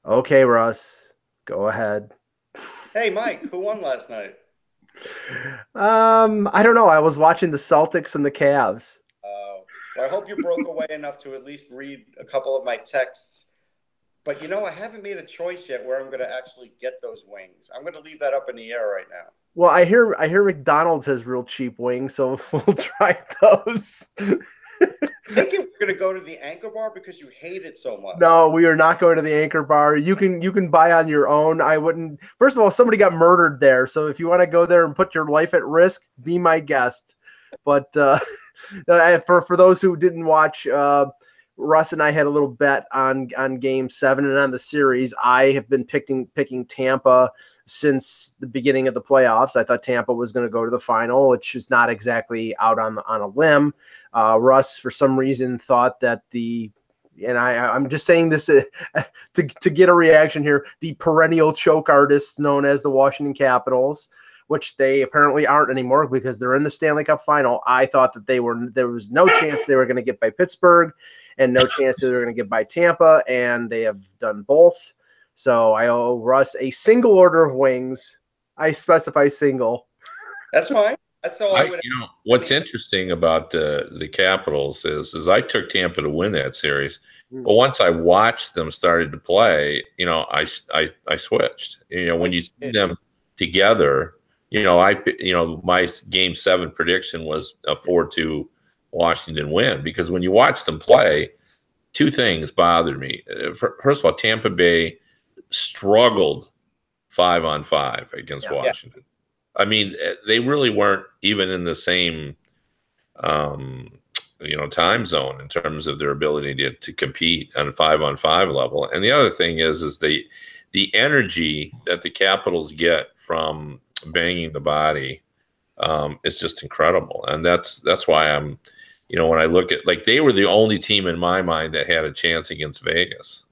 Okay, Russ, go ahead. Hey, Mike, who won last night? I don't know. I was watching the Celtics and the Cavs. Well, I hope you broke away enough to at least read a couple of my texts. But I haven't made a choice yet where I'm going to actually get those wings. I'm going to leave that up in the air right now. Well, I hear McDonald's has real cheap wings, so we'll try those. Thinking we're going to go to the Anchor Bar because you hate it so much. No, we are not going to the Anchor Bar. You can buy on your own. I wouldn't. First of all, somebody got murdered there, so if you want to go there and put your life at risk, be my guest. But for those who didn't watch, Russ and I had a little bet on Game 7 and on the series. I have been picking Tampa since the beginning of the playoffs. I thought Tampa was going to go to the final, which is not exactly out on a limb. Russ, for some reason, thought that I'm just saying this to get a reaction here. The perennial choke artists known as the Washington Capitals, which they apparently aren't anymore because they're in the Stanley Cup final. I thought that there was no chance they were going to get by Pittsburgh and no chance they were going to get by Tampa, and they have done both. So I owe Russ a single order of wings. I specify single. That's fine. That's all I would. I What's mean, interesting about the Capitals is I took Tampa to win that series, Mm. but once I watched them started to play, I switched. When you see them together, my Game 7 prediction was a 4-2 Washington win because when you watch them play, two things bothered me. First of all, Tampa Bay struggled 5-on-5 against Yeah. Washington. I mean, they really weren't even in the same, um, time zone in terms of their ability to compete on a 5-on-5 level. And the other thing is the energy that the Capitals get from banging the body is just incredible. And that's why when I look at, like, they were the only team in my mind that had a chance against Vegas.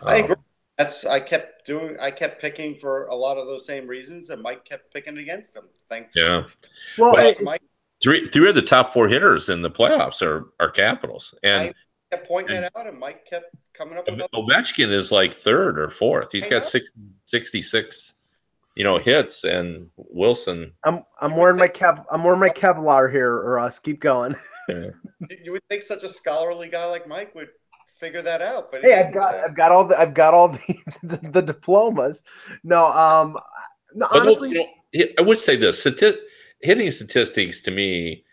I agree. I kept picking for a lot of those same reasons, and Mike kept picking against them. Thanks. Yeah. Well, Well, Mike, three of the top four hitters in the playoffs are Capitals, I and kept pointing that out, and Mike kept coming up with other. Ovechkin is like third or fourth. He's I got know. 66, hits, and Wilson. I'm wearing my Kevlar here, Russ. Keep going. Yeah. You would think such a scholarly guy like Mike would figure that out, but he Hey, didn't. I've got all the diplomas. No, no, But look, honestly, I would say this: hitting statistics to me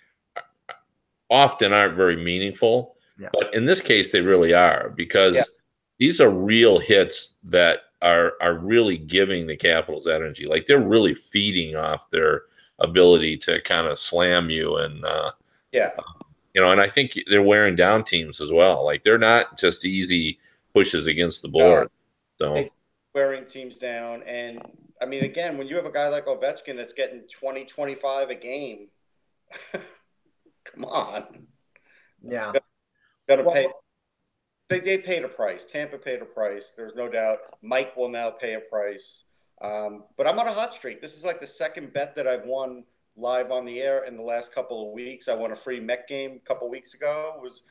often aren't very meaningful, yeah. but in this case, they really are because Yeah. these are real hits that are really giving the Capitals energy. Like they're really feeding off their ability to kind of slam you and Yeah. and I think they're wearing down teams as well. Like they're not just easy pushes against the board. So They wearing teams down. And I mean, again, when you have a guy like Ovechkin that's getting 20, 25 a game, come on. It's Yeah. gonna pay. Well, They paid a price. Tampa paid a price. There's no doubt. Mike will now pay a price. But I'm on a hot streak. This is like the second bet that I've won live on the air in the last couple of weeks. I won a free Met game a couple of weeks ago. It was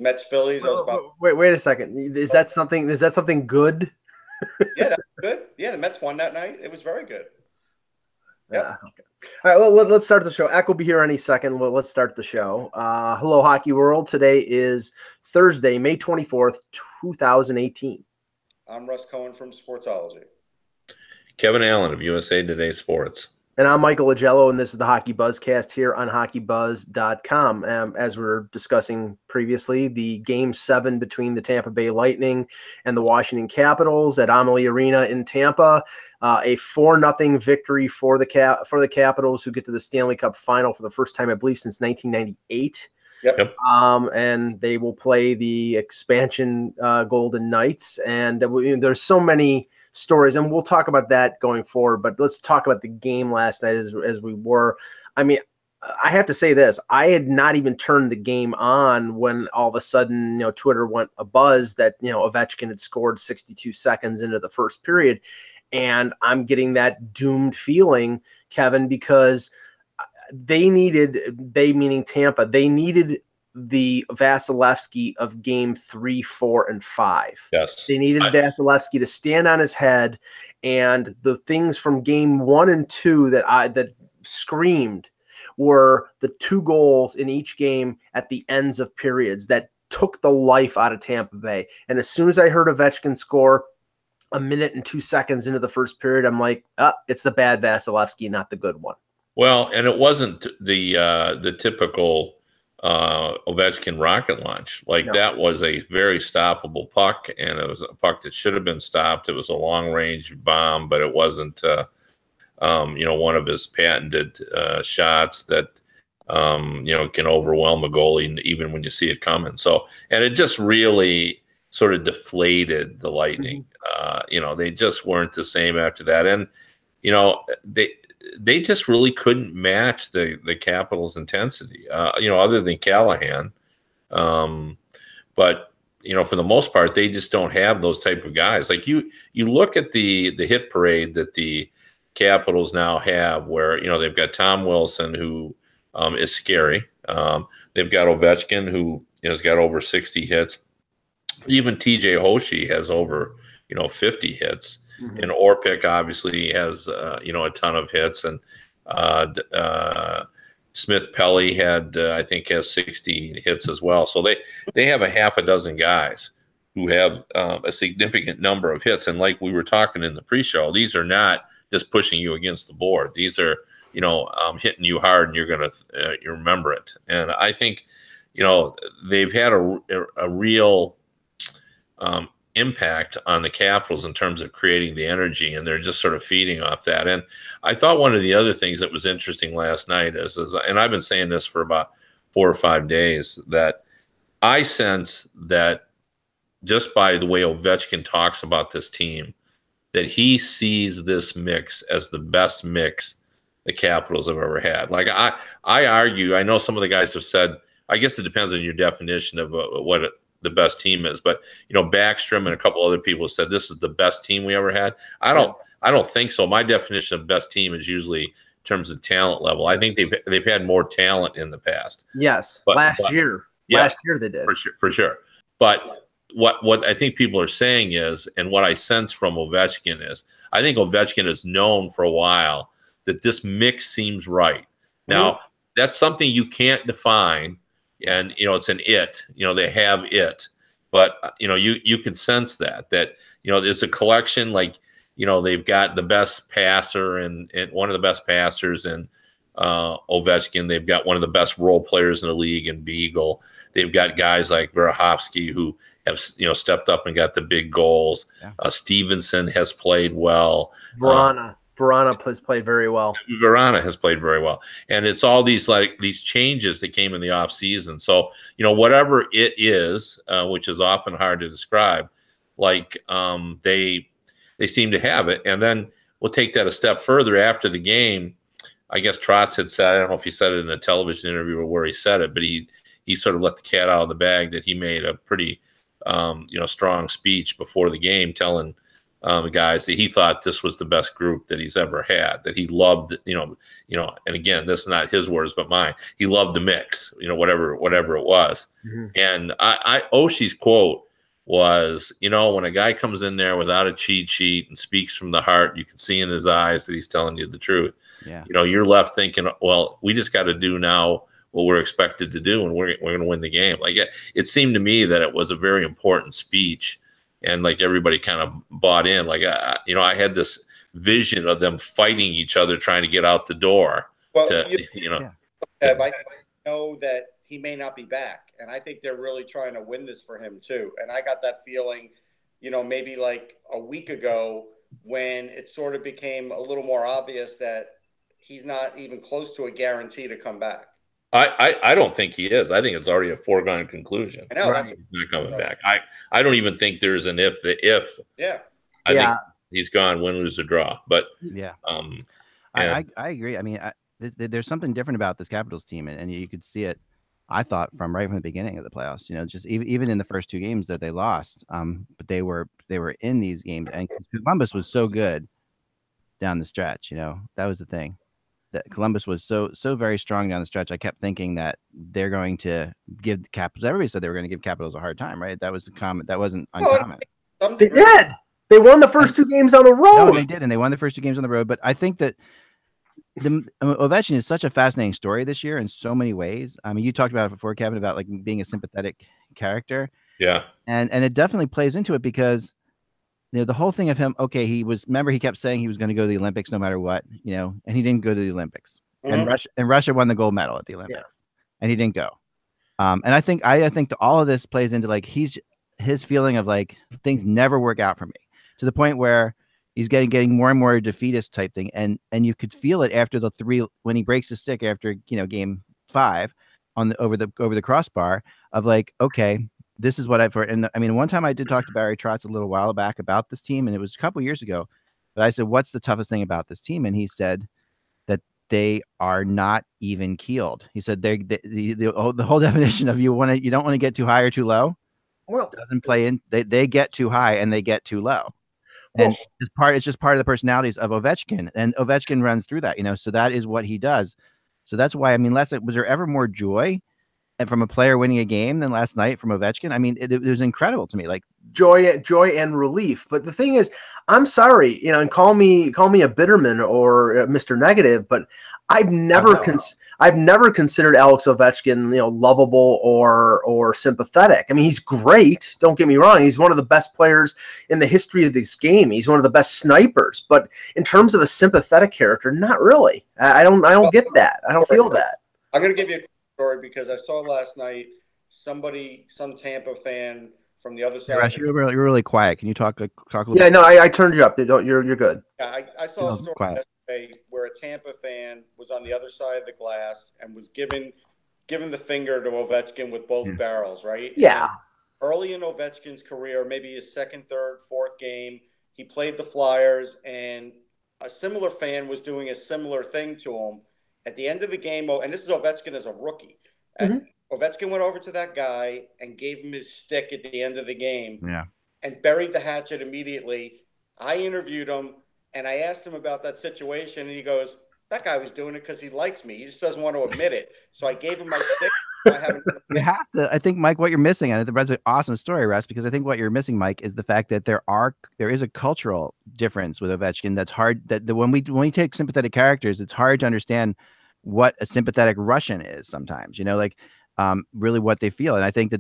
Mets Phillies. I was about. wait a second. Is that something? Is that something good? Yeah, that's good. Yeah, the Mets won that night. It was very good. Yeah. Yep. Okay. All right. Well, let's start the show. Eck will be here any second. Well, let's start the show. Hello, Hockey World. Today is Thursday, May 24th, 2018. I'm Russ Cohen from Sportsology. Kevin Allen of USA Today Sports. And I'm Michael Agello, and this is the Hockey Buzzcast here on HockeyBuzz.com. As we were discussing previously, the Game 7 between the Tampa Bay Lightning and the Washington Capitals at Amalie Arena in Tampa, a 4-0 victory for the Capitals, who get to the Stanley Cup Final for the first time, I believe, since 1998. Yep. And they will play the expansion Golden Knights. And there's so many stories, and we'll talk about that going forward. But let's talk about the game last night as we were. I mean, I have to say this. I had not even turned the game on when all of a sudden, Twitter went abuzz that, Ovechkin had scored 62 seconds into the first period. And I'm getting that doomed feeling, Kevin, because they meaning Tampa, they needed the Vasilevsky of game 3, 4, and 5. Yes. They needed Vasilevsky to stand on his head, and the things from game 1 and 2 that screamed were the 2 goals in each game at the ends of periods that took the life out of Tampa Bay. And as soon as I heard Ovechkin score a minute and 2 seconds into the first period, I'm like, it's the bad Vasilevsky, not the good one. Well, and it wasn't the typical Ovechkin rocket launch. That was a very stoppable puck, and it was a puck that should have been stopped. It was a long range bomb, but it wasn't one of his patented shots that can overwhelm a goalie even when you see it coming. So, and it just really sort of deflated the Lightning. They just weren't the same after that, and they just really couldn't match the Capitals' intensity, other than Callahan. But for the most part, they just don't have those type of guys. Like you look at the hit parade that the Capitals now have, where they've got Tom Wilson, who is scary. They've got Ovechkin, who has got over 60 hits. Even TJ Oshie has over 50 hits. And Orpik obviously has a ton of hits, and Smith Pelly I think has 60 hits as well. So they have a half a dozen guys who have a significant number of hits. And like we were talking in the pre-show, these are not just pushing you against the board. These are hitting you hard, and you're gonna you remember it. And I think they've had a real impact on the Capitals in terms of creating the energy, and they're just sort of feeding off that. And I thought one of the other things that was interesting last night is and I've been saying this for about 4 or 5 days, that I sense that just by the way Ovechkin talks about this team, that he sees this mix as the best mix the Capitals have ever had. Like I argue, I know some of the guys have said, I guess it depends on your definition of what the best team is, but Backstrom and a couple other people have said this is the best team we ever had. I don't think so. My definition of best team is usually in terms of talent level. I think they've had more talent in the past. Yes, last year they did, for sure. But what I think people are saying is, and what I sense from Ovechkin is, I think Ovechkin is known for a while that this mix seems right. Now, that's something you can't define. And it's an it. They have it, but you can sense that there's a collection. Like they've got the best passer and one of the best passers in Ovechkin. They've got one of the best role players in the league in Beagle. They've got guys like Burakovsky who have stepped up and got the big goals. Yeah. Stevenson has played well. Verana has played very well. Verana has played very well. And it's all these changes that came in the offseason. So, whatever it is, which is often hard to describe, they seem to have it. And then we'll take that a step further after the game. I guess Trotz had said, I don't know if he said it in a television interview or where he said it, but he sort of let the cat out of the bag that he made a pretty strong speech before the game telling guys that he thought this was the best group that he's ever had, that he loved, and again, this is not his words, but mine. He loved the mix, whatever it was. And Oshie's quote was, when a guy comes in there without a cheat sheet and speaks from the heart, you can see in his eyes that he's telling you the truth. Yeah. You're left thinking, well, we just got to do now what we're expected to do, and we're going to win the game. It seemed to me that it was a very important speech. And everybody kind of bought in. I had this vision of them fighting each other, trying to get out the door. Well, I know that he may not be back, and I think they're really trying to win this for him too. And I got that feeling, maybe like a week ago when it sort of became a little more obvious that he's not even close to a guarantee to come back. I don't think he is. I think it's already a foregone conclusion. I know he's not coming back. I don't even think there's an if. Yeah. I think he's gone, win, lose, or draw. But yeah, I agree. I mean, there's something different about this Capitals team, and you could see it. I thought from the beginning of the playoffs. Just even in the first 2 games that they lost, but they were in these games, and Columbus was so good down the stretch. That was the thing. that Columbus was so very strong down the stretch. I kept thinking that they're going to give the Capitals. Everybody said they were going to give Capitals a hard time, right? That was a comment. That wasn't uncommon. They did. They won the first 2 games on the road. No, they did, and they won the first 2 games on the road. But I think that Ovechkin is such a fascinating story this year in so many ways. I mean, you talked about it before, Kevin, about like being a sympathetic character. Yeah. And it definitely plays into it because, you know, the whole thing of him, okay, remember he kept saying he was going to go to the Olympics no matter what, you know, and he didn't go to the Olympics. Mm-hmm. And Russia won the gold medal at the Olympics, and he didn't go. And I think that all of this plays into like his feeling of like things never work out for me, to the point where he's getting more and more defeatist type thing. And you could feel it after the 3, when he breaks the stick after, you know, game 5 over the crossbar of like, okay, this is what I've heard. And I mean, one time I did talk to Barry Trotz a little while back about this team, and it was a couple years ago, but I said, what's the toughest thing about this team? And he said that they are not even keeled. He said the whole definition of you don't want to get too high or too low. Well, doesn't play in. They get too high and they get too low. And it's just part of the personalities of Ovechkin, and Ovechkin runs through that, you know, so that is what he does. So that's why, I mean, was there ever more joy and from a player winning a game than last night from Ovechkin? I mean, it was incredible to me, like joy and relief. But the thing is, I'm sorry, you know, and call me a Bitterman or Mr. Negative, but I've never considered Alex Ovechkin, you know, lovable or sympathetic. I mean, he's great. Don't get me wrong. He's one of the best players in the history of this game. He's one of the best snipers. But in terms of a sympathetic character, not really. I don't get that. I don't feel that. I'm going to give you a quick story because I saw last night some Tampa fan from the other side. You're really quiet. Can you talk a little? Yeah, no, I turned you up. You're good. Yeah, I saw a story yesterday where a Tampa fan was on the other side of the glass and was giving the finger to Ovechkin with both barrels, right? Yeah. And early in Ovechkin's career, maybe his 2nd, 3rd, 4th game, he played the Flyers, and a similar fan was doing a similar thing to him. At the end of the game, and this is Ovechkin as a rookie, Ovechkin went over to that guy and gave him his stick at the end of the game and buried the hatchet immediately. I interviewed him, and I asked him about that situation, and he goes, that guy was doing it because he likes me. He just doesn't want to admit it. So I gave him my stick. You have to. I think, Mike, what you're missing, and that's an awesome story, Russ, because I think what you're missing, Mike, is the fact that there is a cultural difference with Ovechkin that's hard. That when we take sympathetic characters, it's hard to understand what a sympathetic Russian is sometimes. You know, like really what they feel, and I think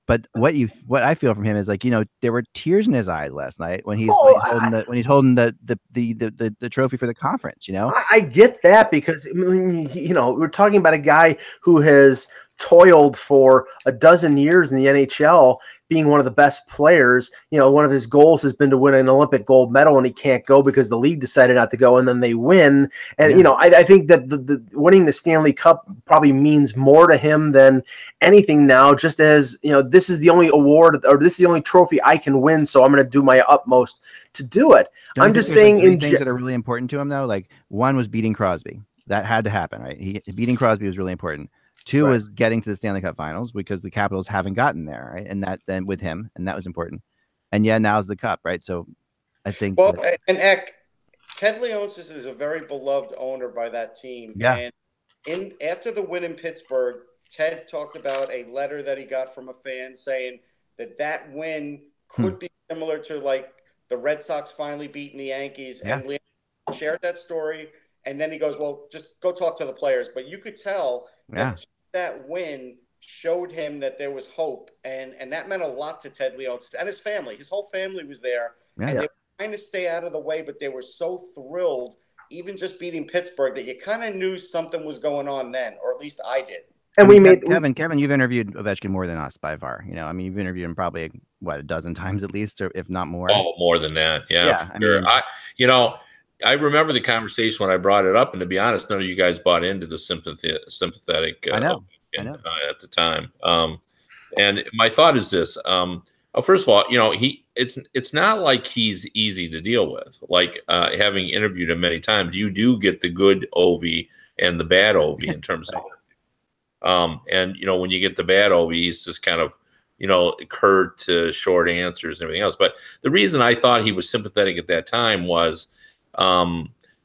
but what I feel from him is like, you know, there were tears in his eyes last night when he's holding the trophy for the conference. You know, I get that because, you know, we're talking about a guy who has toiled for a dozen years in the NHL, being one of the best players. You know, one of his goals has been to win an Olympic gold medal, and he can't go because the league decided not to go, and then they win. And, you know, I think that the winning the Stanley Cup probably means more to him than anything now, just as, you know, this is the only award, or this is the only trophy I can win, so I'm going to do my utmost to do it. I'm just saying, in things that are really important to him, though, like one was beating Crosby. That had to happen, right? Beating Crosby was really important. 2 was getting to the Stanley Cup Finals because the Capitals haven't gotten there, right? And that then with him, and that was important. And now's the Cup, right? So I think. Well, and Eck, Ted Leonsis is a very beloved owner by that team. Yeah. And after the win in Pittsburgh, Ted talked about a letter that he got from a fan saying that win could be similar to like the Red Sox finally beating the Yankees, and Leonsis shared that story. And then he goes, well, just go talk to the players. But you could tell that win showed him that there was hope. And that meant a lot to Ted Leonsis and his family. His whole family was there. And they were trying to stay out of the way, but they were so thrilled, even just beating Pittsburgh, that you kind of knew something was going on then, or at least I did. And Kevin, you've interviewed Ovechkin more than us by far. You know, I mean, you've interviewed him probably, a dozen times at least, or if not more. Oh, more than that. Yeah. I remember the conversation when I brought it up, and to be honest, none of you guys bought into the sympathetic. I know. At the time. And my thought is this: first of all, you know, it's not like he's easy to deal with. Like having interviewed him many times, you do get the good Ovi and the bad Ovi in terms of. And you know, when you get the bad Ovi, he's just kind of, you know, curt to short answers and everything else. But the reason I thought he was sympathetic at that time was,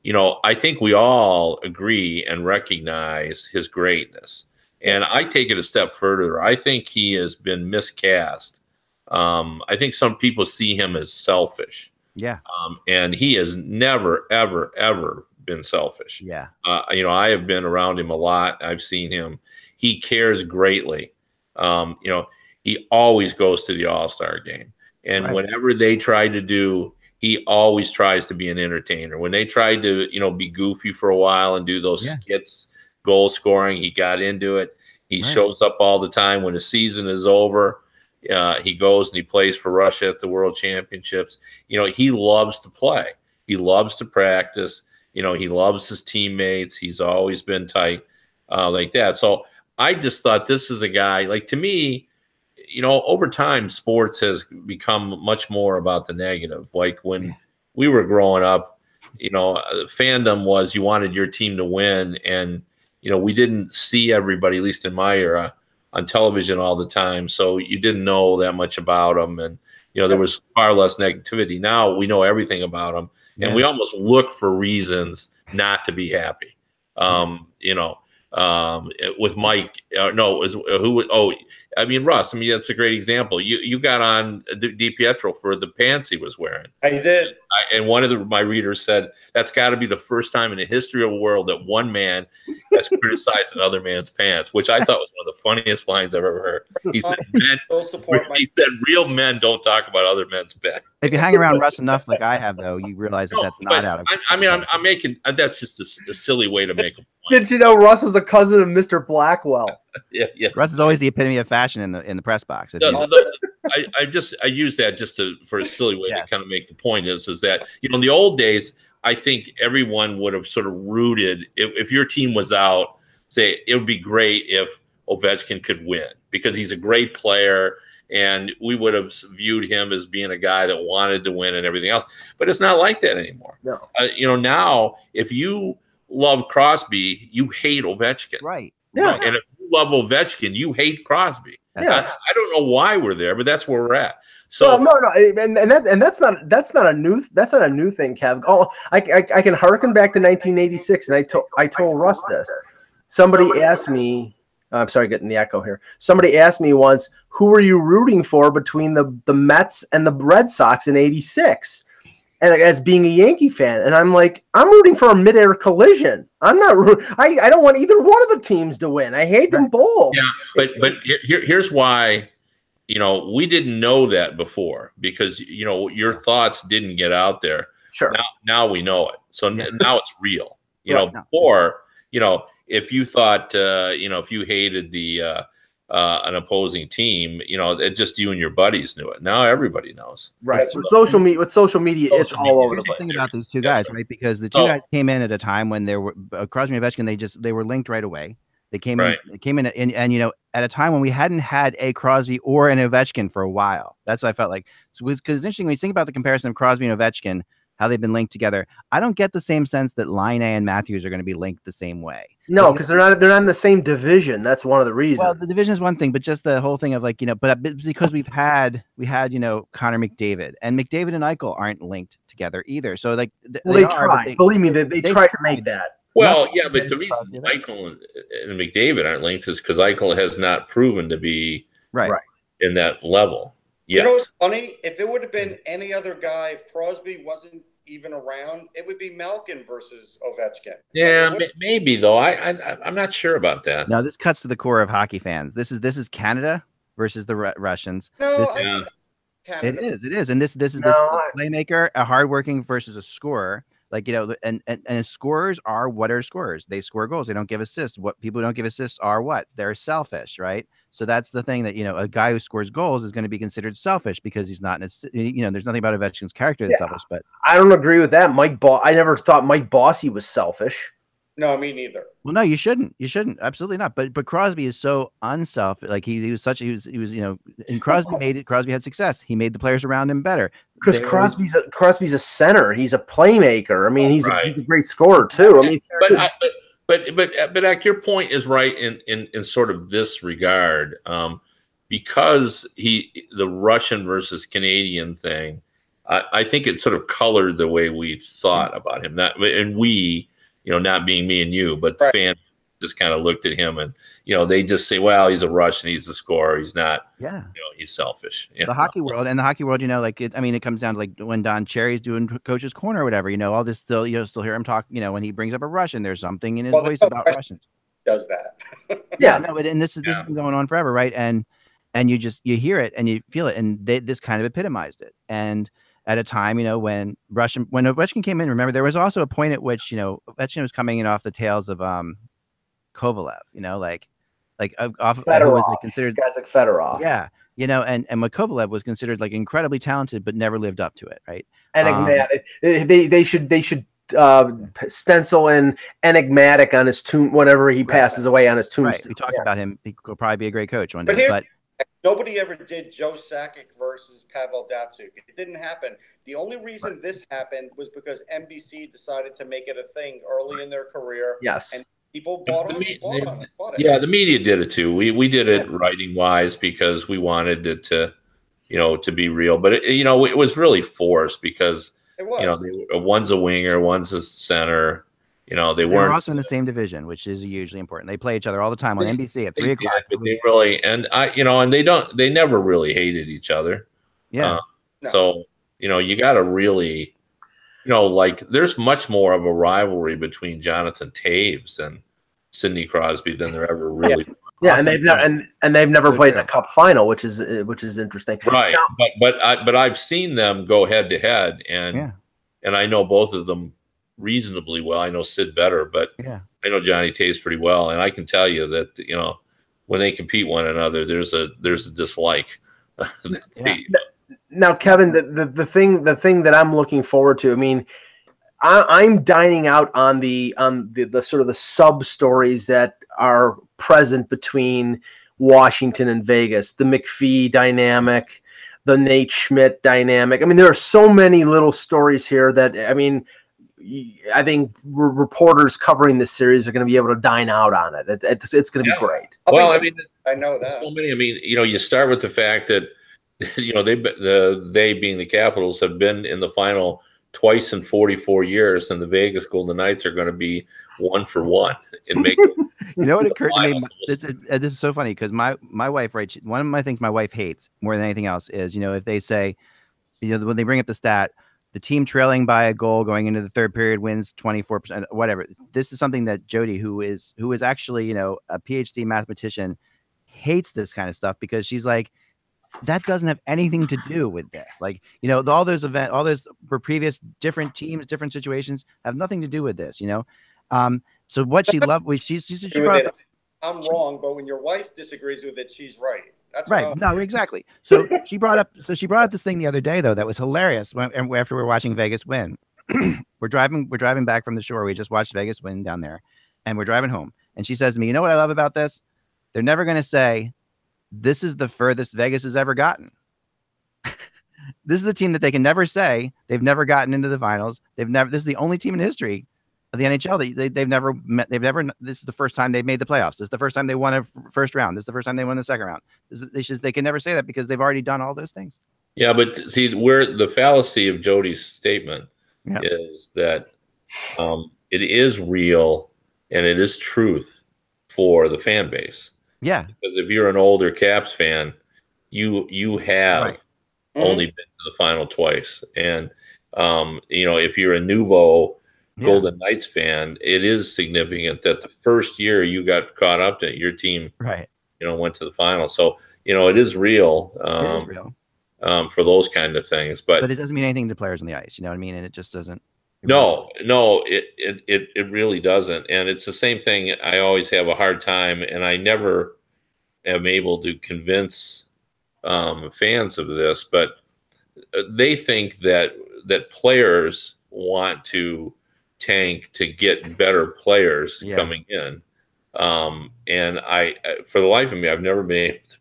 you I think we all agree and recognize his greatness. And I take it a step further. I think he has been miscast. I think some people see him as selfish. Yeah. And he has never, ever, ever been selfish. Yeah. I have been around him a lot. I've seen him. He cares greatly. He always goes to the All-Star game. And whenever they try to do, he always tries to be an entertainer. When they tried to, be goofy for a while and do those skits, goal scoring, he got into it. He shows up all the time when the season is over. He goes and he plays for Russia at the World Championships. He loves to play. He loves to practice. He loves his teammates. He's always been tight like that. So I just thought this is a guy, like, to me, over time, sports has become much more about the negative. Like when we were growing up, fandom was you wanted your team to win. And, we didn't see everybody, at least in my era, on television all the time. So you didn't know that much about them. And, there was far less negativity. Now we know everything about them. And we almost look for reasons not to be happy. With Mike, Russ, that's a great example. You got on DiPietro for the pants he was wearing. I did. And one of my readers said, that's got to be the first time in the history of the world that one man has criticized another man's pants, which I thought was one of the funniest lines I've ever heard. He said, real men don't talk about other men's pants. If you hang around Russ enough like I have, though, you realize that's not out of I'm making that's just a silly way to make a point. Did you know Russ was a cousin of Mr. Blackwell? Yes. Russ is always the epitome of fashion in the press box. I use that just for a silly way to kind of make the point is that, in the old days, I think everyone would have sort of rooted if your team was out, say it would be great if Ovechkin could win because he's a great player. And we would have viewed him as being a guy that wanted to win and everything else. But it's not like that anymore. No. Now, if you love Crosby, you hate Ovechkin. Right. Yeah. And if you love Ovechkin, you hate Crosby. Yeah. I don't know why we're there, but that's where we're at. So no, and that's not a new thing, Kev. Oh, I can harken back to 1986, and I told Russ this. Somebody asked me. I'm sorry, getting the echo here. Somebody asked me once, who were you rooting for between the Mets and the Red Sox in '86? And as being a Yankee fan, and I'm like, I'm rooting for a midair collision. I'm not. I don't want either one of the teams to win. I hate them both. Yeah, but here's why. We didn't know that before because your thoughts didn't get out there. Sure. Now we know it. So now it's real. Before if you thought if you hated the an opposing team, it just you and your buddies knew it. Now everybody knows. Right. With social media, it's all over the place. Thing about these two guys, right? Because the two guys came in at a time when there were Crosby and Ovechkin. They were linked right away. They came in, and at a time when we hadn't had a Crosby or an Ovechkin for a while. That's what I felt like. So because it's interesting when you think about the comparison of Crosby and Ovechkin, how they've been linked together. I don't get the same sense that Line and Matthews are going to be linked the same way. No, because they're not in the same division. That's one of the reasons. Well, the division is one thing, but just the whole thing of but because we had Connor McDavid, and McDavid and Eichel aren't linked together either. So they tried. Believe me, they tried to make that. Well, yeah, but the reason Eichel and McDavid aren't linked is because Eichel has not proven to be right in that level. Yeah. What's funny? If it would have been any other guy, if Crosby wasn't even around, it would be Malkin versus Ovechkin. Yeah, maybe though. I'm not sure about that. No, this cuts to the core of hockey fans. This is Canada versus the Russians. No, It is, and this is a playmaker, a hardworking versus a scorer. And scorers are what are scorers? They score goals. They don't give assists. What people who don't give assists are what? They're selfish, right? So that's the thing that, a guy who scores goals is going to be considered selfish because he's not, there's nothing about Ovechkin's character that's selfish, but I don't agree with that. I never thought Mike Bossy was selfish. No, me neither. Well, no, you shouldn't. Absolutely not. But Crosby is so unselfish. Like he was, and Crosby had success. He made the players around him better. Because Crosby's a center. He's a playmaker. I mean, he's a great scorer too. I mean, but your point is right in sort of this regard, because the Russian versus Canadian thing. I think it sort of colored the way we thought about him. Not being me and you, but the fans just kind of looked at him and, they just say, well, he's a Russian, he's a scorer, he's not, he's selfish. The hockey world, it comes down to like when Don Cherry's doing Coach's Corner or whatever, all this still hear him talk, when he brings up a Russian, there's something in his voice about Russians. Does that. And this has been going on forever, right? And you hear it and you feel it, and this kind of epitomized it. And at a time, when Ovechkin came in, remember, there was also a point at which, Ovechkin was coming in off the tails of Kovalev, off who was like considered guys like Fedorov. Yeah. And what Kovalev was considered like incredibly talented, but never lived up to it. Right. Enigmatic. They should stencil in enigmatic on his tomb whenever he passes away on his tombstone. We talked about him. He could probably be a great coach one day, but nobody ever did Joe Sakic versus Pavel Datsyuk. It didn't happen. The only reason this happened was because NBC decided to make it a thing early in their career. Yes. And people bought it. Yeah, the media did it too. We did it writing wise because we wanted it to, to be real. But it was really forced because one's a winger, one's a center. They weren't also in the same division, which is usually important. They play each other all the time on NBC at 3 o'clock. But they really, and they never really hated each other. Yeah. So, you got to really, there's much more of a rivalry between Jonathan Taves and Sidney Crosby than there ever really was. Yeah, and they've never played in a cup final, which is interesting. Right. Now, but I've seen them go head to head, and I know both of them reasonably well. I know Sid better, but I know Johnny Taves pretty well, and I can tell you that when they compete one another, there's a dislike. Now, Kevin, the thing that I'm looking forward to, I mean, I'm dining out on the sort of the sub stories that are present between Washington and Vegas, the McPhee dynamic, the Nate Schmidt dynamic. I mean, there are so many little stories here that, I mean, I think reporters covering this series are going to be able to dine out on it. It's going to be great. Well, I mean, I know that. So many. I mean, you start with the fact that they being the Capitals have been in the final twice in 44 years, and the Vegas Golden Knights are going to be 1-for-1 in making. What occurred to me? This is so funny because my wife, right? One of my things my wife hates more than anything else is if they say, when they bring up the stat, the team trailing by a goal going into the third period wins 24%, whatever. This is something that Jody, who is actually, a PhD mathematician, hates this kind of stuff because she's like, that doesn't have anything to do with this. Like, all those for previous different teams, different situations have nothing to do with this, So what she loved was she brought up, I'm wrong, but when your wife disagrees with it, she's right. That's right. No, exactly. So she brought up this thing the other day though that was hilarious. After we were watching Vegas win, we're driving back from the shore. We just watched Vegas win down there, and we're driving home. And she says to me, "You know what I love about this? They're never going to say this is the furthest Vegas has ever gotten. This is a team that they can never say they've never gotten into the finals. This is the only team in history of the NHL that they've never met. This is the first time they've made the playoffs. This is the first time they won a first round. This is the first time they won the second round. They can never say that because they've already done all those things." Yeah, but see, where the fallacy of Jody's statement is that it is real and it is truth for the fan base. Yeah, because if you're an older Caps fan, you have only been to the final twice, and if you're a nouveau Golden Knights fan, it is significant that the first year you got caught up that your team, went to the final. So it is real. It is real. For those kind of things, but it doesn't mean anything to players on the ice. You know what I mean? And it just doesn't. No, it really doesn't. And it's the same thing. I always have a hard time, and I never am able to convince fans of this, but they think that players want to tank to get better players coming in. And I, for the life of me, I've never been able to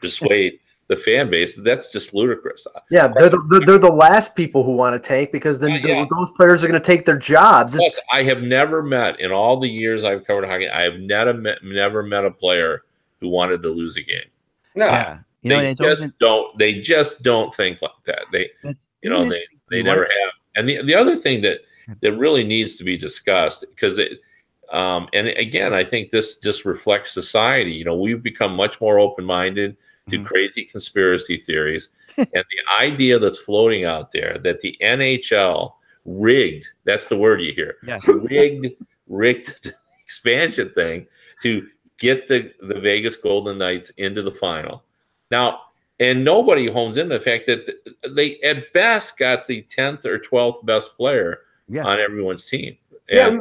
persuade the fan base. That's just ludicrous. Yeah, they're the last people who want to tank because then those players are going to take their jobs. Plus, I have never met, in all the years I've covered hockey, I have never met a player who wanted to lose a game. No. You know, they just don't think like that. They never have. And the other thing that really needs to be discussed, because and again, I think this just reflects society. You know, we've become much more open-minded to crazy conspiracy theories. And the idea that's floating out there that the NHL rigged, that's the word you hear, rigged the expansion thing to get the Vegas Golden Knights into the final. Now, and nobody hones in the fact that they at best got the 10th or 12th best player on everyone's team. And,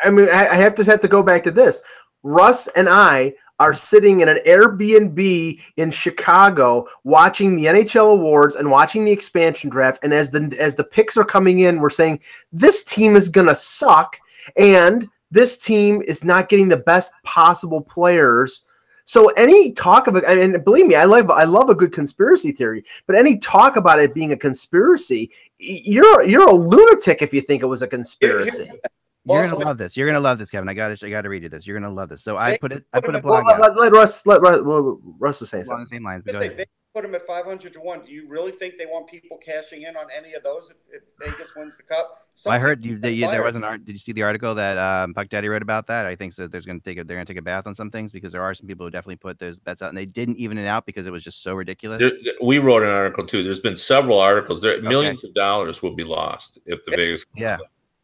I mean, I have to go back to this. Russ and I are sitting in an Airbnb in Chicago watching the NHL awards and watching the expansion draft. And as the picks are coming in, we're saying this team is going to suck. And this team is not getting the best possible players. So any talk of it, and believe me, I love a good conspiracy theory, but any talk about it being a conspiracy, you're a lunatic if you think it was a conspiracy. You're gonna love this. You're gonna love this, Kevin. I got to read you this. You're gonna love this. So I put a blog out. Let Russ was saying something. Along the same lines. But they put them at 500 to 1. Do you really think they want people cashing in on any of those if Vegas wins the cup? I heard there was an art. Did you see the article that Puck Daddy wrote about that? I think so. They're gonna take a bath on some things, because there are some people who definitely put those bets out and they didn't even it out because it was just so ridiculous. We wrote an article too. There's been several articles. Millions of dollars will be the Vegas. Yeah.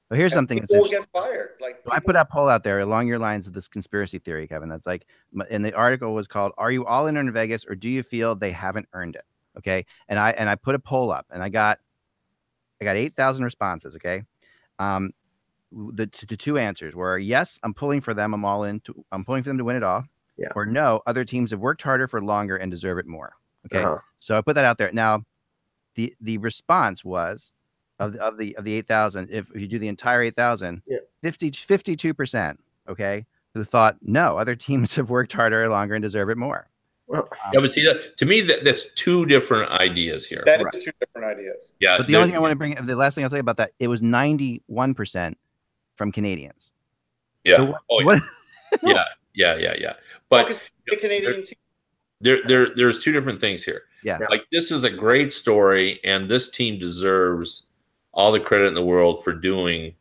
But here's something that's interesting. Get fired. Like, I put a poll out there along your lines of this conspiracy theory, Kevin. That's like, and the article was called, "Are you all in on Vegas, or do you feel they haven't earned it?" Okay, and I put a poll up, and I got 8,000 responses. Okay, the two answers were yes, I'm pulling for them, I'm pulling for them to win it all, or no, other teams have worked harder for longer and deserve it more. Okay, so I put that out there. Now, the response was. Of the 8,000, if you do the entire 8,000, 52%, okay, who thought no, other teams have worked harder, longer, and deserve it more. Well, but see, to me, that's two different ideas here. That is two different ideas. Yeah, but the only thing I want to bring, the last thing I'll say about that, it was 91% from Canadians. Yeah. So what? Yeah. But the Canadian team. There's two different things here. Yeah. Like, this is a great story, and this team deserves all the credit in the world for doing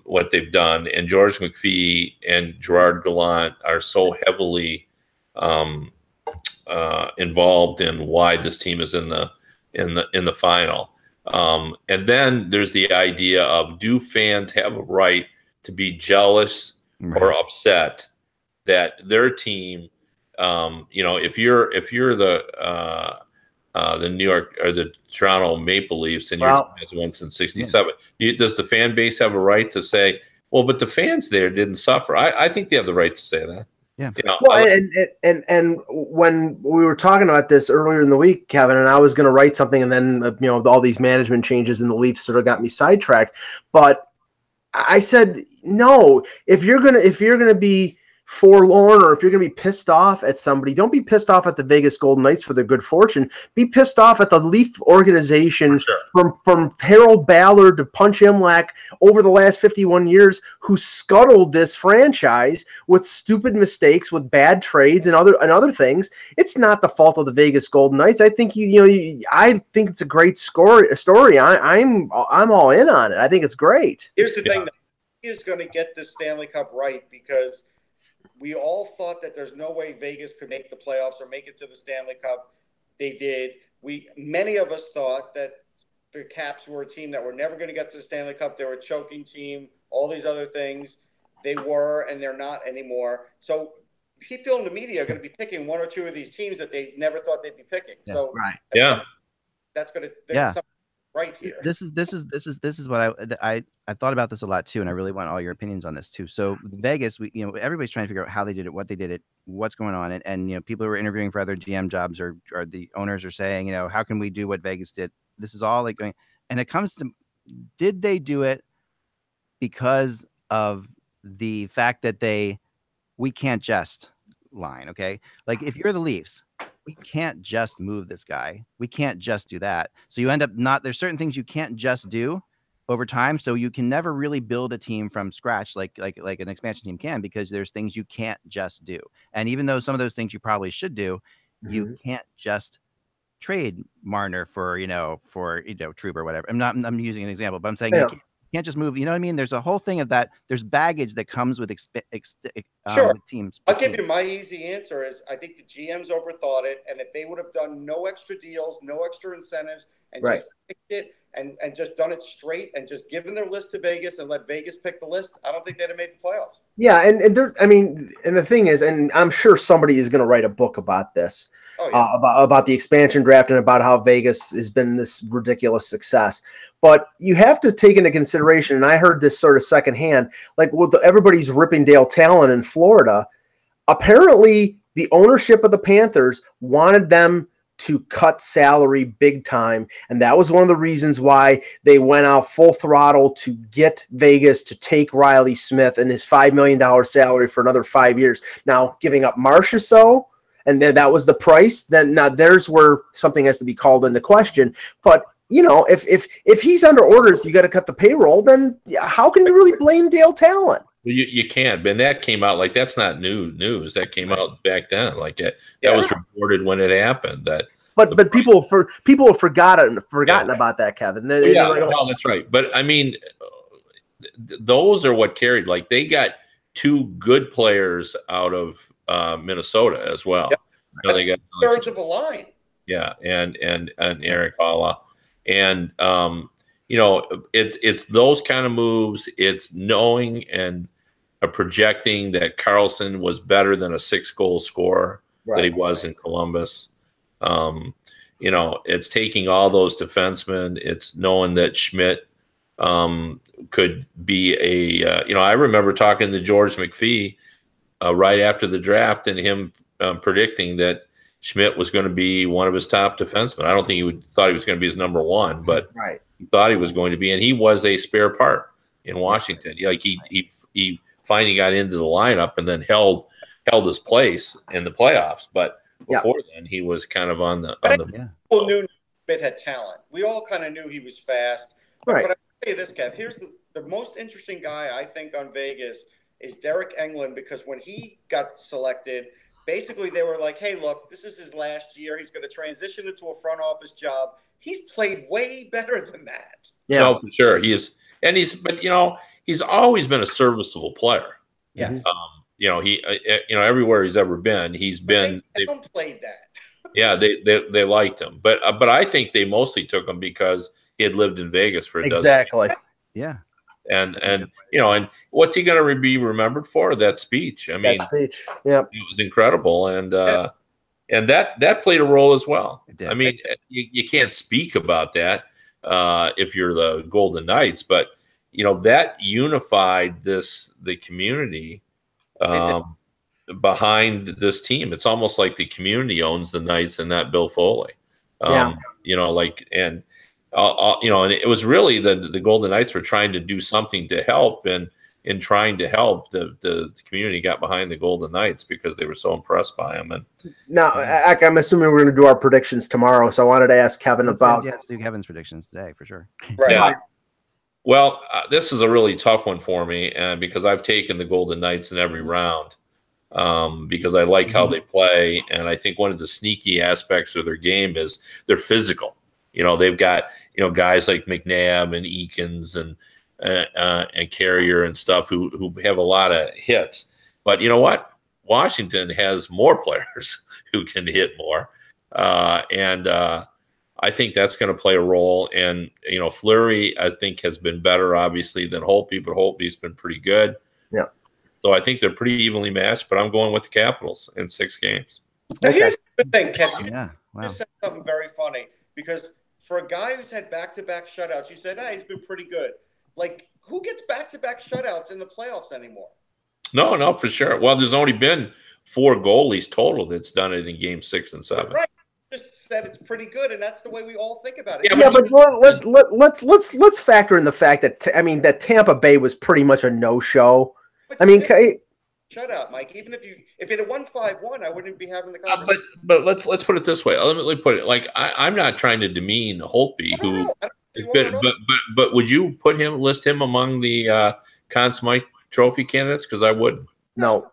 what they've done. And George McPhee and Gerard Gallant are so heavily involved in why this team is in the final. And then there's the idea of, do fans have a right to be jealous or upset that their team, if you're the New York or the Toronto Maple Leafs and your team has won since '67, does the fan base have a right to say, well, but the fans there didn't suffer? I think they have the right to say that. Yeah. And when we were talking about this earlier in the week, Kevin, and I was going to write something, and then all these management changes in the Leafs sort of got me sidetracked. But I said, no, if you're gonna be forlorn, or if you're going to be pissed off at somebody, don't be pissed off at the Vegas Golden Knights for their good fortune. Be pissed off at the Leaf organization, from Harold Ballard to Punch Imlach over the last 51 years, who scuttled this franchise with stupid mistakes, with bad trades and other things. It's not the fault of the Vegas Golden Knights. I think I think it's a great story. I'm all in on it. I think it's great. Here's the thing: that he is going to get the Stanley Cup right, because we all thought that there's no way Vegas could make the playoffs or make it to the Stanley Cup. They did. Many of us thought that the Caps were a team that were never going to get to the Stanley Cup. They were a choking team, all these other things. They were, and they're not anymore. So people in the media are going to be picking one or two of these teams that they never thought they'd be picking. Yeah, so that's going to right here. This is what I thought about this a lot too, and I really want all your opinions on this too. So Vegas, everybody's trying to figure out how they did it, what they did it, what's going on, and people who are interviewing for other GM jobs or the owners are saying, how can we do what Vegas did? This is all like going, and it comes to, did they do it because of the fact that we can't just line, okay? Like, if you're the Leafs, we can't just move this guy. We can't just do that. So you end up there's certain things you can't just do over time. So you can never really build a team from scratch like an expansion team can, because there's things you can't just do. And even though some of those things you probably should do, you can't just trade Marner for Trouba or whatever. I'm using an example, but I'm saying you can't just move. You know what I mean? There's a whole thing of that. There's baggage that comes with sure. with teams. I'll give you my easy answer is I think the GMs overthought it, and if they would have done no extra deals, no extra incentives, and just picked it and just done it straight and just given their list to Vegas and let Vegas pick the list, I don't think they'd have made the playoffs. Yeah, and the thing is, and I'm sure somebody is going to write a book about this. About the expansion draft and about how Vegas has been this ridiculous success. But you have to take into consideration, and I heard this sort of secondhand, like everybody's ripping Dale Talon in Florida. Apparently, the ownership of the Panthers wanted them to cut salary big time, and that was one of the reasons why they went out full throttle to get Vegas to take Riley Smith and his $5 million salary for another 5 years. Now, giving up Marchessault, and then that was the price, then now there's where something has to be called into question. But, if he's under orders, you got to cut the payroll, then how can you really blame Dale Talon? You can't. And that came out like that's not new news. That came out back then. Like that was reported when it happened. But people have forgotten about that, Kevin. No, that's right. But I mean, those are what carried. Like they got two good players out of Minnesota as well. Yep. They got thirds of a line. Yeah, and Eric Halla, and it's those kind of moves. It's knowing and projecting that Carlson was better than a 6-goal scorer that he was in Columbus. It's taking all those defensemen. It's knowing that Schmidt could be I remember talking to George McPhee right after the draft and him predicting that Schmidt was going to be one of his top defensemen. I don't think thought he was going to be his number one, but he thought he was going to be, and he was a spare part in Washington. Like he finally got into the lineup and then held his place in the playoffs. But before then, he was kind of on the. People knew Schmidt had talent. We all kind of knew he was fast. Right. But I will say this, Kev. Here's the most interesting guy I think on Vegas is Derek Englund, because when he got selected, basically they were like, "Hey, look, this is his last year. He's going to transition into a front office job." He's played way better than that. Yeah, no, for sure. He's always been a serviceable player. Yeah. Everywhere he's ever been, he's been. They don't play that. Yeah, they liked him, but I think they mostly took him because he had lived in Vegas for a dozen years. Yeah. And what's he going to be remembered for? That speech. I mean, that speech. Yeah, it was incredible, and that played a role as well. I mean, you can't speak about that if you're the Golden Knights, but that unified the community behind this team. It's almost like the community owns the Knights and not Bill Foley. And it was really the Golden Knights were trying to do something to help, and in trying to help, the community got behind the Golden Knights because they were so impressed by them. And now, I'm assuming we're going to do our predictions tomorrow, so I wanted to ask Kevin about. Let's do Kevin's predictions today for sure. Right. Yeah. Well, this is a really tough one for me, because I've taken the Golden Knights in every round because I like how they play, and I think one of the sneaky aspects of their game is they're physical. They've got guys like McNabb and Eakins and Carrier and stuff who have a lot of hits. But you know what? Washington has more players who can hit more, and I think that's going to play a role. And Fleury, I think, has been better obviously than Holtby, but Holtby's been pretty good. Yeah. So I think they're pretty evenly matched, but I'm going with the Capitals in 6 games. Now, here's the thing, Ken. Wow. You said something very funny, because for a guy who's had back-to-back shutouts, you said, he's been pretty good. Like, who gets back-to-back shutouts in the playoffs anymore? No, for sure. Well, there's only been 4 goalies total that's done it in Game 6 and 7. Right. Just said it's pretty good, and that's the way we all think about it. Yeah, but let's factor in the fact that that Tampa Bay was pretty much a no-show. Shutout, Mike. Even if it had won 5-1, I wouldn't be having the conversation. But let's put it this way. Let me put it like I'm not trying to demean Holtby, who has been, but would you list him among the Conn Smythe Trophy candidates? Because I wouldn't. No.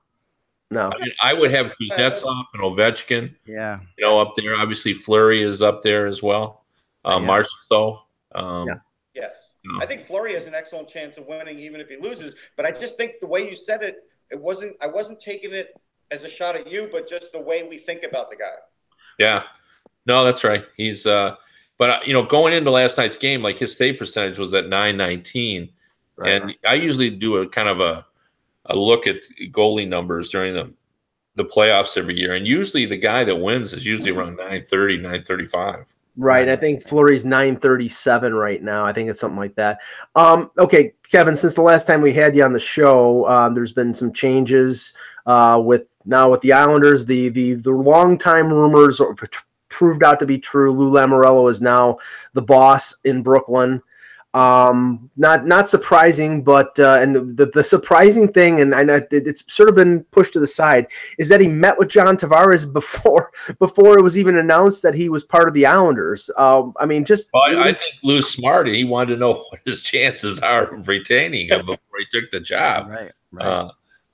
No. I mean, I would have Kuznetsov and Ovechkin. Yeah. Up there. Obviously, Fleury is up there as well. Marchessault. Yes. I think Fleury has an excellent chance of winning, even if he loses. But I just think the way you said it, I wasn't taking it as a shot at you, but just the way we think about the guy. Yeah. No, that's right. He's but going into last night's game, like his save percentage was at .919, right. And I usually do a kind of a look at goalie numbers during the playoffs every year, and usually the guy that wins is usually around 930, 935. Right. I think Fleury's 937 right now. I think it's something like that. Okay, Kevin, since the last time we had you on the show, there's been some changes with the Islanders. The longtime rumors proved out to be true. Lou Lamoriello is now the boss in Brooklyn. Not surprising, but and the surprising thing, and I know it's sort of been pushed to the side, is that he met with John Tavares before it was even announced that he was part of the Islanders. I mean, I think Lou's smart. He wanted to know what his chances are of retaining him before he took the job. Right.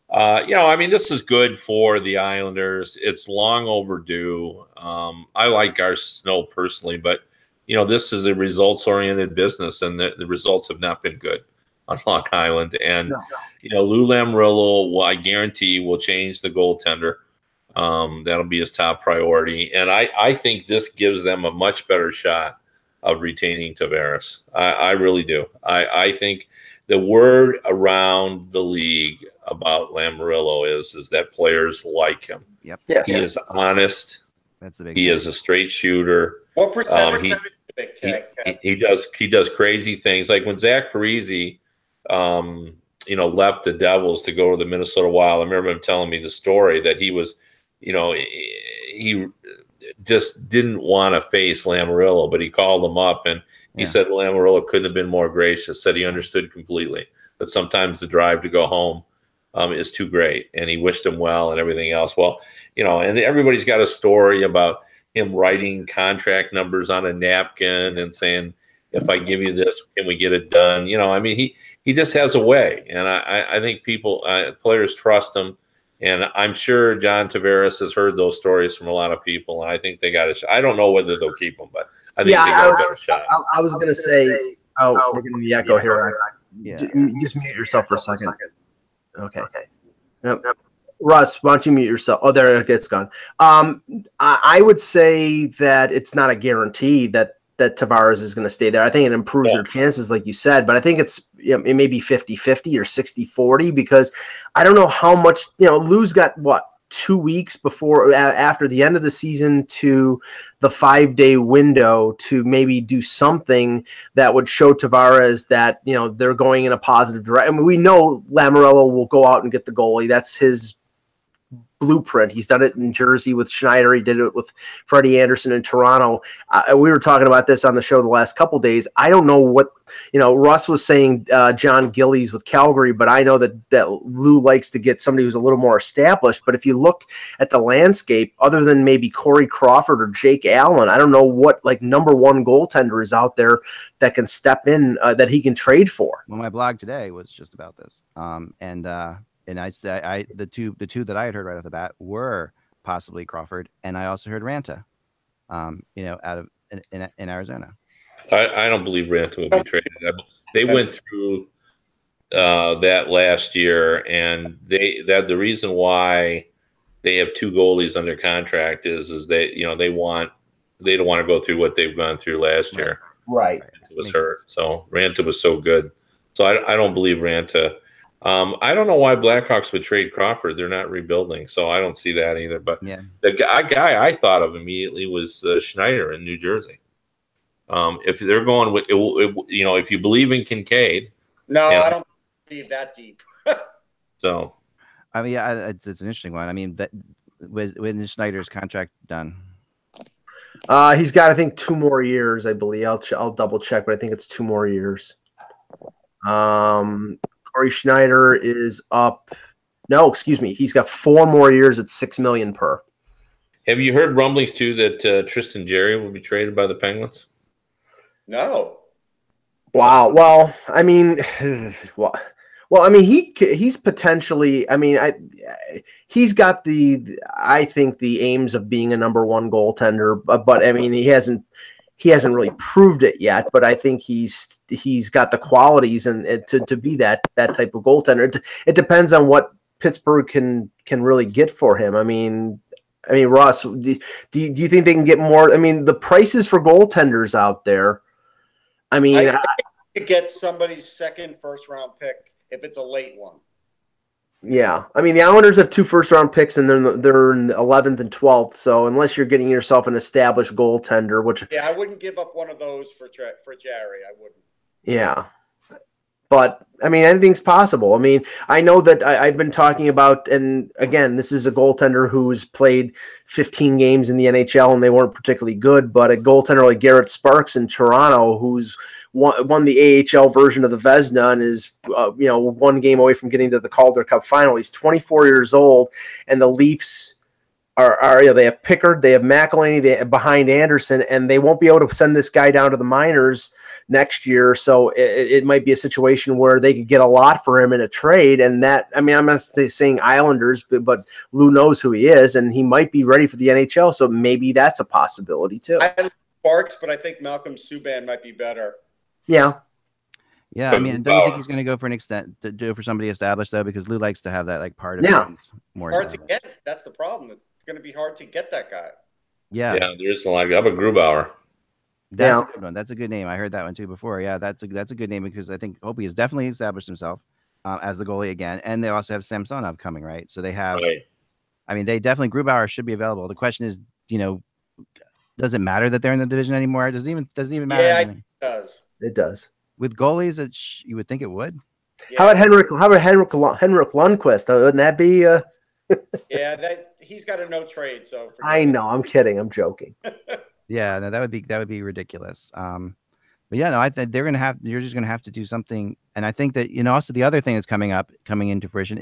I mean, this is good for the Islanders. It's long overdue. I like Garth Snow personally, but this is a results-oriented business, and the results have not been good on Long Island. And, Lou Lamoriello, I guarantee, will change the goaltender. That'll be his top priority. And I think this gives them a much better shot of retaining Tavares. I really do. I think the word around the league about Lamoriello is that players like him. Yep. Yes. He is honest. That's the big He thing. is a straight shooter. What percent? He does crazy things, like when Zach Parise, left the Devils to go to the Minnesota Wild. I remember him telling me the story that he was, he just didn't want to face Lamoriello, but he called him up and he said Lamoriello couldn't have been more gracious. Said he understood completely that sometimes the drive to go home is too great, and he wished him well and everything else. Well, and everybody's got a story about him writing contract numbers on a napkin and saying, if I give you this, can we get it done? I mean, he just has a way. And I think players trust him. And I'm sure John Tavares has heard those stories from a lot of people. And I think they got a shot. I don't know whether they'll keep him, but I think they got a better shot. I was going to say, we're getting the echo here. Yeah. Just mute yourself for a second. Okay. Yep. Russ, why don't you mute yourself? Oh, there it's gone. I would say that it's not a guarantee that Tavares is going to stay there. I think it improves their chances, like you said, but I think it may be 50-50 or 60-40 because I don't know how much, Lou's got 2 weeks after the end of the season to the 5-day window to maybe do something that would show Tavares that, they're going in a positive direction. I mean, we know Lamoriello will go out and get the goalie. That's his blueprint. He's done it in Jersey with Schneider. He did it with Freddie Anderson in Toronto. We were talking about this on the show the last couple days. I don't know what, Russ was saying John Gillies with Calgary, but I know that Lou likes to get somebody who's a little more established. But if you look at the landscape, other than maybe Corey Crawford or Jake Allen, I don't know what number one goaltender is out there that can step in that he can trade for. Well, my blog today was just about this. And I the two that I had heard right off the bat were possibly Crawford, and I also heard Ranta, out of in Arizona. I don't believe Ranta would be traded. They went through that last year, and the reason why they have two goalies under contract is they don't want to go through what they've gone through last year. Right. It was hurt. So Ranta was so good. So I don't believe Ranta. I don't know why Blackhawks would trade Crawford. They're not rebuilding, so I don't see that either. But the guy I thought of immediately was Schneider in New Jersey. If they're going with, if you believe in Kincaid. No, I don't believe that deep. So. I mean, it's an interesting one. I mean, when is Schneider's contract done? He's got, I think, 2 more years, I believe. I'll double check, but I think it's 2 more years. Corey Schneider is up. No, excuse me. He's got 4 more years at $6 million per. Have you heard rumblings too that Tristan Jarry will be traded by the Penguins? No. Wow. Well, I mean, Well, I mean, he's potentially. I mean, he's got I think the aims of being a number one goaltender, but I mean, he hasn't really proved it yet. But I think he's got the qualities and to be that type of goaltender. It depends on what Pittsburgh can really get for him. I mean, Russ, do you think they can get more? I mean, the prices for goaltenders out there. I mean, I could get somebody's second first-round pick if it's a late one. Yeah, I mean the Islanders have 2 first-round picks, and they're in the 11th and 12th. So unless you're getting yourself an established goaltender, which I wouldn't give up one of those for Jarry. I wouldn't. Yeah, but I mean anything's possible. I mean I know that I've been talking about, and again, this is a goaltender who's played 15 games in the NHL and they weren't particularly good, but a goaltender like Garrett Sparks in Toronto, who's won the AHL version of the Vezina and is 1 game away from getting to the Calder Cup final. He's 24 years old, and the Leafs are they have Pickard, they have McElhinney, they have behind Anderson, and they won't be able to send this guy down to the minors next year. So it might be a situation where they could get a lot for him in a trade. And that, I mean, I'm not saying Islanders, but Lou knows who he is, and he might be ready for the NHL. So maybe that's a possibility too. I like Sparks, but I think Malcolm Subban might be better. Yeah. Yeah, I mean, don't you think he's going to go for an extent to do it for somebody established though? Because Lou likes to have that like part of things more hard to get. That's the problem. It's going to be hard to get that guy. Yeah, there is a lot. How about Grubauer? That's a good one. That's a good name. I heard that one too before. Yeah, that's a good name because I think Opie has definitely established himself as the goalie again, and they also have Samsonov coming, right? So they have. Right. I mean, they definitely Grubauer should be available. The question is, does it matter that they're in the division anymore? Does it even matter? Yeah, it does. It does. With goalies, you would think it would. Yeah. How about Henrik Lundqvist? Wouldn't that be? Yeah, he's got a no trade. So I know. I'm kidding. I'm joking. Yeah, no, that would be ridiculous. But yeah, no, I think you're just gonna have to do something. And I think that also the other thing that's coming into fruition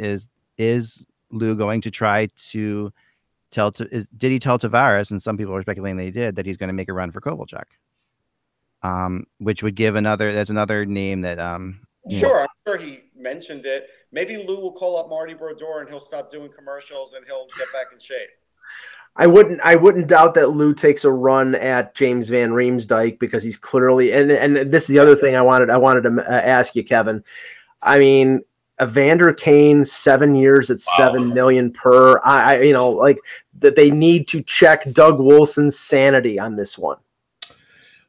is Lou going to try to did he tell Tavares, and some people are speculating that he did, that he's going to make a run for Kovalchuk. Which would give that's another name that Sure, I'm sure he mentioned it. Maybe Lou will call up Marty Brodeur and he'll stop doing commercials and he'll get back in shape. I wouldn't doubt that Lou takes a run at James Van Riemsdyk because he's clearly, and this is the other thing I wanted to ask you, Kevin. I mean, Evander Kane, 7 years at $7 million per. Like that they need to check Doug Wilson's sanity on this one.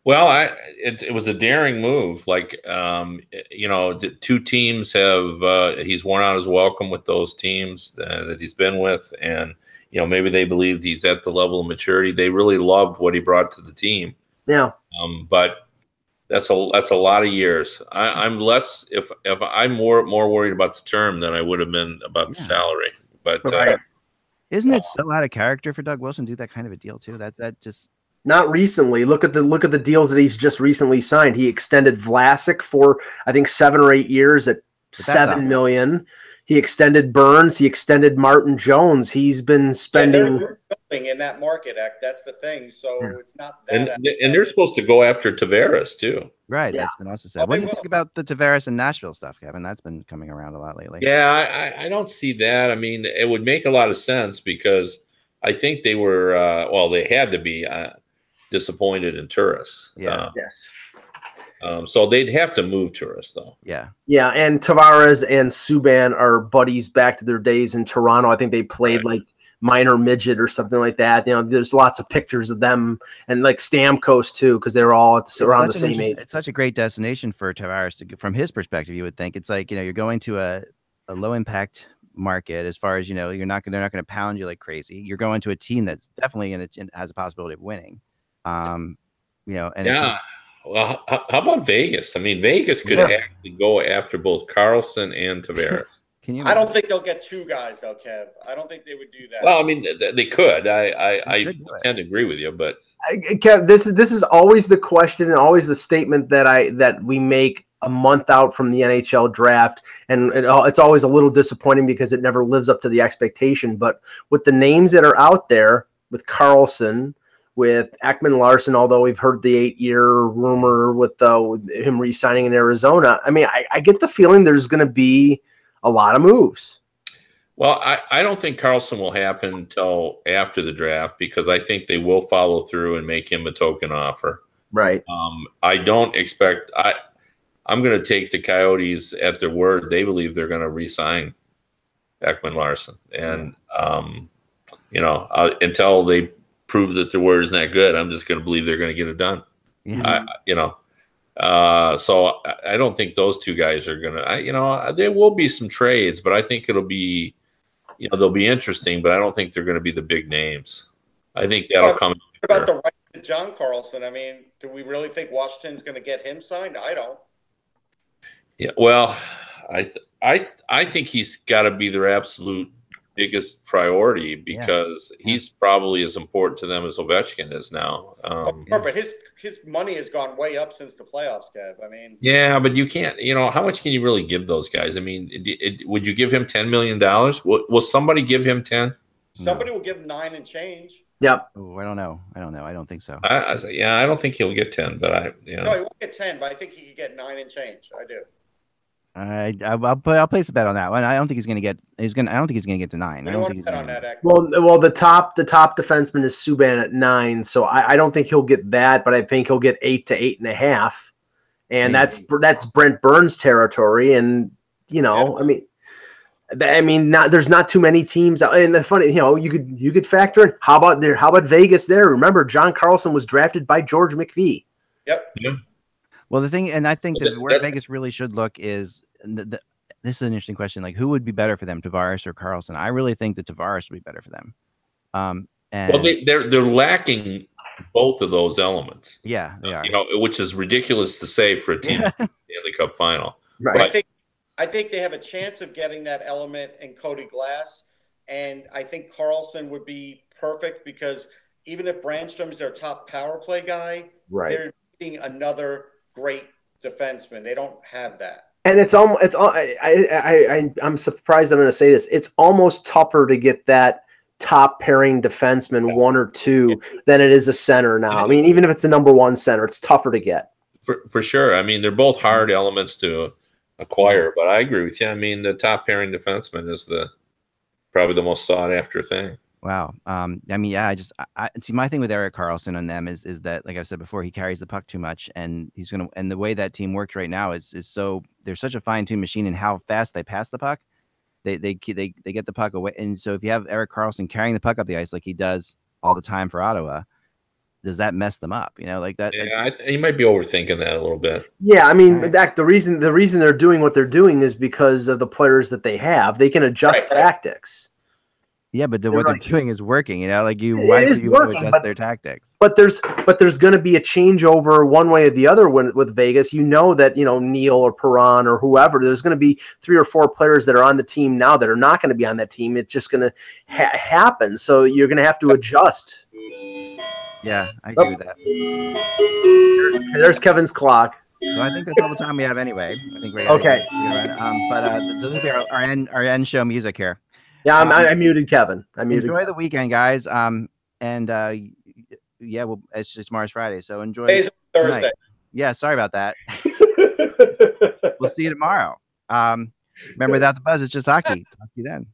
Well, it was a daring move. Like, the 2 teams have he's worn out his welcome with those teams that he's been with, and maybe they believed he's at the level of maturity. They really loved what he brought to the team. Yeah. But that's a lot of years. I'm less if I'm more worried about the term than I would have been about the salary. But isn't it so out of character for Doug Wilson to do that kind of a deal too? That just. Not recently. Look at the deals that he's just recently signed. He extended Vlasic for I think 7 or 8 years at $7 million. He extended Burns. He extended Martin Jones. He's been spending in that market. That's the thing. So it's not that. And they're supposed to go after Tavares too. Right. Yeah. That's been also said. What do you think about the Tavares and Nashville stuff, Kevin? That's been coming around a lot lately. Yeah, I don't see that. I mean, it would make a lot of sense because I think they were they had to be. Disappointed in Turris. Yeah. Yes. So they'd have to move Turris though. Yeah. Yeah, and Tavares and Subban are buddies back to their days in Toronto. I think they played like minor midget or something like that. There's lots of pictures of them, and like Stamkos too, because they were all around the same age. It's such a great destination for Tavares from his perspective. You would think it's like you're going to a low impact market as far as they're not going to pound you like crazy. You're going to a team that's definitely has a possibility of winning. And well, how about Vegas? I mean, Vegas could actually go after both Carlson and Tavares. I don't think they'll get 2 guys though, Kev. I don't think they would do that. Well, I mean, they could. I tend to agree with you, but Kev, this is always the question and always the statement that we make a month out from the NHL draft, and it's always a little disappointing because it never lives up to the expectation. But with the names that are out there, with Carlson, with Ekman Larson, although we've heard the 8-year rumor with him re-signing in Arizona. I mean, I get the feeling there's going to be a lot of moves. Well, I don't think Carlson will happen until after the draft because I think they will follow through and make him a token offer. Right. I don't expect I'm going to take the Coyotes at their word. They believe they're going to re-sign Ekman Larson. And, until they prove that their word is not good, I'm just going to believe they're going to get it done. Yeah. So I don't think those two guys are going to, there will be some trades, but I think it'll be, they'll be interesting, but I don't think they're going to be the big names. I think that'll come. What about the right to John Carlson? I mean, do we really think Washington's going to get him signed? I don't. Yeah, well, I think he's got to be their absolute biggest priority because he's probably as important to them as Ovechkin is now. But his money has gone way up since the playoffs, Kev. I mean, yeah, but you can't. How much can you really give those guys? I mean, would you give him $10 million? Will somebody give him 10? Somebody will give 9 and change. Yep. Oh, I don't know. I don't think so. I say, I don't think he'll get 10, but No, he won't get 10, but I think he could get 9 and change. I do. I'll place a bet on that one. I don't think he's going to get. I don't think he's going to get to 9. I don't want to bet on that. Well, the top defenseman is Subban at 9, so I don't think he'll get that, but I think he'll get 8 to 8.5, and that's Brent Burns territory. And I mean, there's not too many teams out. And the funny, you could factor in how about Vegas there? Remember, John Carlson was drafted by George McPhee. Yep. Yeah. Well, the thing, and I think that where Vegas really should look is this is an interesting question. Like, who would be better for them, Tavares or Carlson? I really think that Tavares would be better for them. They're lacking both of those elements. Yeah, they are. Which is ridiculous to say for a team in the Stanley Cup final. Right. But, I think they have a chance of getting that element in Cody Glass, and I think Carlson would be perfect because even if Brandstrom's their top power play guy, right, they're getting another great defenseman. They don't have that. And I'm surprised I'm going to say this. It's almost tougher to get that top pairing defenseman 1 or 2 than it is a center now. I mean, even if it's a number 1 center, it's tougher to get. For sure. I mean, they're both hard elements to acquire, but I agree with you. I mean, the top pairing defenseman is probably the most sought after thing. Wow. I mean, yeah, I see my thing with Erik Karlsson on them is that, like I said before, he carries the puck too much, and and the way that team works right now is so they're such a fine-tuned machine in how fast they pass the puck. They get the puck away, and so if you have Erik Karlsson carrying the puck up the ice like he does all the time for Ottawa, does that mess them up? Like that. Yeah, you might be overthinking that a little bit. Yeah, I mean, the reason they're doing what they're doing is because of the players that they have. They can adjust tactics. Yeah, but what they're doing is working. Why would you adjust their tactics? But there's going to be a changeover one way or the other with Vegas. That Neil or Perron or whoever. There's going to be 3 or 4 players that are on the team now that are not going to be on that team. It's just going to happen. So you're going to have to adjust. Yeah, I agree with that. There's Kevin's clock. So I think that's all the time we have anyway. I think we're okay. But this will be our end show music here. Yeah, I muted Kevin. Enjoy the weekend, guys. It's tomorrow's Friday, so enjoy. Today's Thursday. Tonight. Yeah, sorry about that. We'll see you tomorrow. Remember, without the buzz, it's just hockey. Talk to you then.